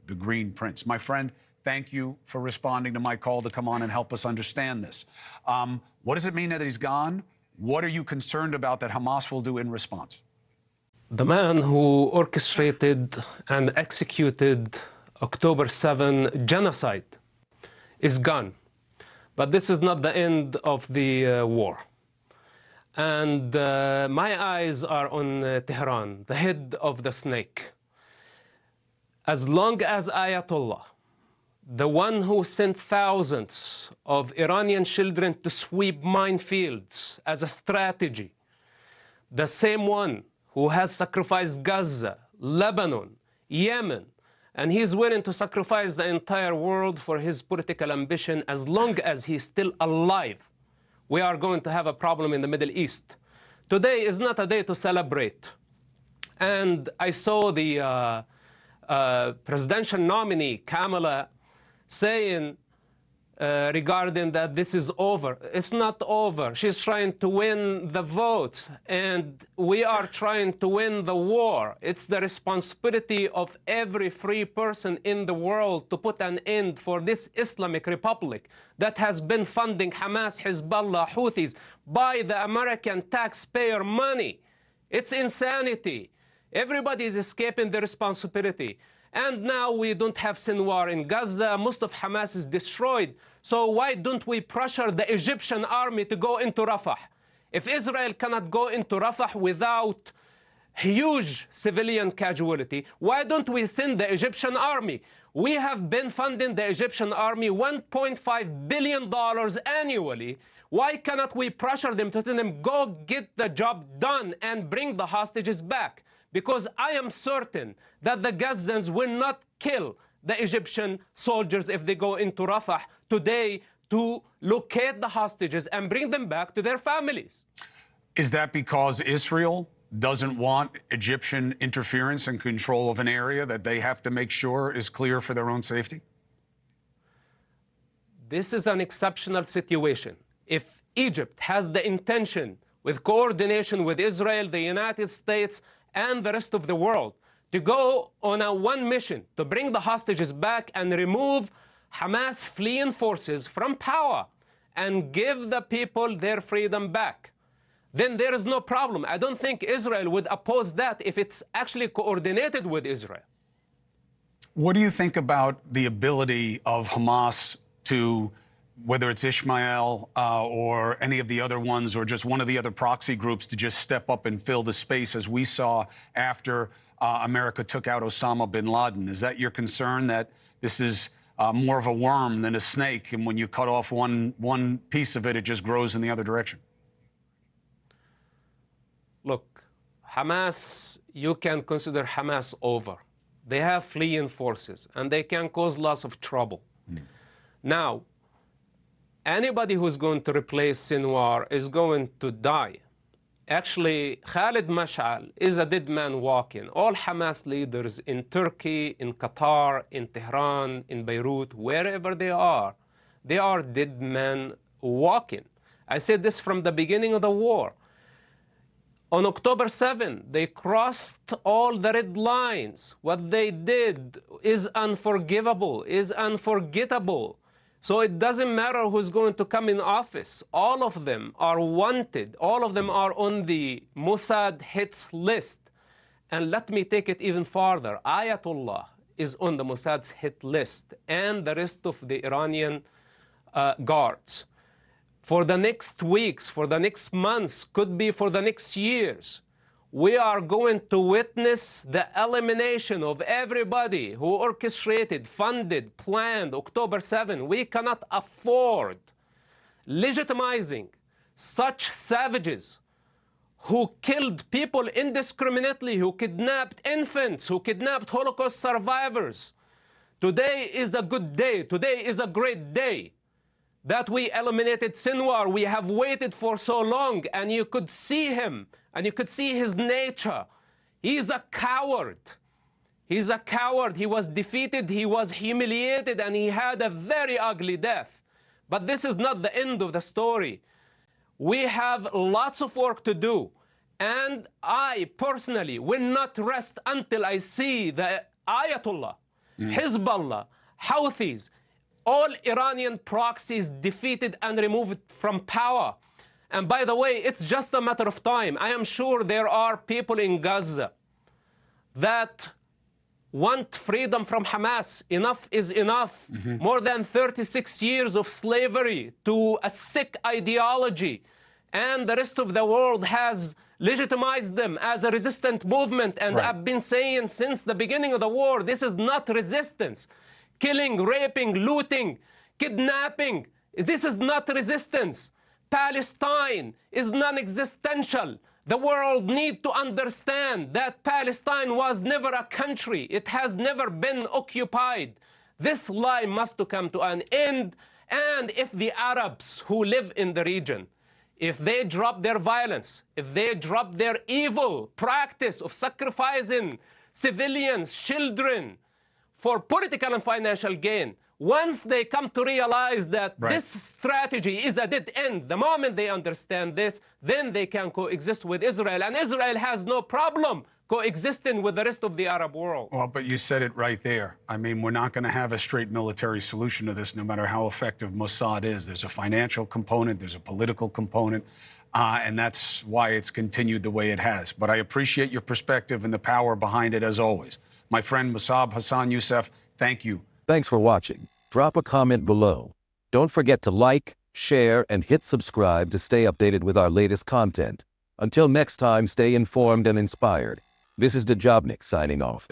the Green Prince. My friend, thank you for responding to my call to come on and help us understand this. What does it mean that he's gone? What are you concerned about that Hamas will do in response? The man who orchestrated and executed October 7 genocide is gone. But this is not the end of the war. And my eyes are on Tehran, the head of the snake. As long as Ayatollah, the one who sent thousands of Iranian children to sweep minefields as a strategy, the same one who has sacrificed Gaza, Lebanon, Yemen, and he's willing to sacrifice the entire world for his political ambition, as long as he's still alive, we are going to have a problem in the Middle East. Today is not a day to celebrate. And I saw the presidential nominee, Kamala, saying regarding that this is over. It's not over. She's trying to win the votes, and we are trying to win the war. It's the responsibility of every free person in the world to put an end for this Islamic Republic that has been funding Hamas, Hezbollah, Houthis by the American taxpayer money. It's insanity. Everybody is escaping the responsibility. And now we don't have Sinwar in Gaza. Most of Hamas is destroyed. So why don't we pressure the Egyptian army to go into Rafah? If Israel cannot go into Rafah without huge civilian casualty, why don't we send the Egyptian army? We have been funding the Egyptian army $1.5 billion annually. Why cannot we pressure them to tell them, go get the job done and bring the hostages back? Because I am certain that the Gazans will not kill the Egyptian soldiers if they go into Rafah today to locate the hostages and bring them back to their families. Is that because Israel doesn't want Egyptian interference and control of an area that they have to make sure is clear for their own safety? This is an exceptional situation. If Egypt has the intention, with coordination with Israel, the United States, and the rest of the world, to go on one mission to bring the hostages back and remove Hamas fleeing forces from power and give the people their freedom back, then there is no problem. I don't think Israel would oppose that if it's actually coordinated with Israel. What do you think about the ability of Hamas to, whether it's Ishmael or any of the other ones, or just one of the other proxy groups, to just step up and fill the space as we saw after America took out Osama bin Laden? Is that your concern, that this is more of a worm than a snake, and when you cut off one piece of it, it just grows in the other direction? Look, Hamas, you can consider Hamas over. They have fleeing forces, and they can cause lots of trouble. Now, anybody who's going to replace Sinwar is going to die. Actually, Khaled Mashaal is a dead man walking. All Hamas leaders in Turkey, in Qatar, in Tehran, in Beirut, wherever they are dead men walking. I said this from the beginning of the war. On October 7, they crossed all the red lines. What they did is unforgivable, is unforgettable. So it doesn't matter who's going to come in office. All of them are wanted. All of them are on the Mossad hits list. And let me take it even farther. Ayatollah is on the Mossad's hit list, and the rest of the Iranian guards. For the next weeks, for the next months, could be for the next years, we are going to witness the elimination of everybody who orchestrated, funded, planned October 7. We cannot afford legitimizing such savages who killed people indiscriminately, who kidnapped infants, who kidnapped Holocaust survivors. Today is a good day. Today is a great day that we eliminated Sinwar. We have waited for so long, and you could see him, and you could see his nature. He's a coward. He's a coward. He was defeated, he was humiliated, and he had a very ugly death. But this is not the end of the story. We have lots of work to do, and I personally will not rest until I see the Ayatollah Hezbollah, Houthis, all Iranian proxies defeated and removed from power. And by the way, it's just a matter of time. I am sure there are people in Gaza that want freedom from Hamas. Enough is enough. More than 36 years of slavery to a sick ideology. And the rest of the world has legitimized them as a resistant movement. And I've been saying since the beginning of the war, this is not resistance. Killing, raping, looting, kidnapping, this is not resistance. Palestine is non-existential. The world needs to understand that Palestine was never a country. It has never been occupied. This lie must come to an end. And if the Arabs who live in the region, if they drop their violence, if they drop their evil practice of sacrificing civilians, children, for political and financial gain, once they come to realize that this strategy is a dead end, the moment they understand this, then they can coexist with Israel. And Israel has no problem coexisting with the rest of the Arab world. Well, but you said it right there. I mean, we're not going to have a straight military solution to this, no matter how effective Mossad is. There's a financial component, there's a political component, and that's why it's continued the way it has. But I appreciate your perspective and the power behind it, as always. My friend Mosab Hassan Yousef, thank you. Thanks for watching. Drop a comment below. Don't forget to like, share, and hit subscribe to stay updated with our latest content. Until next time, stay informed and inspired. This is DaJobnik signing off.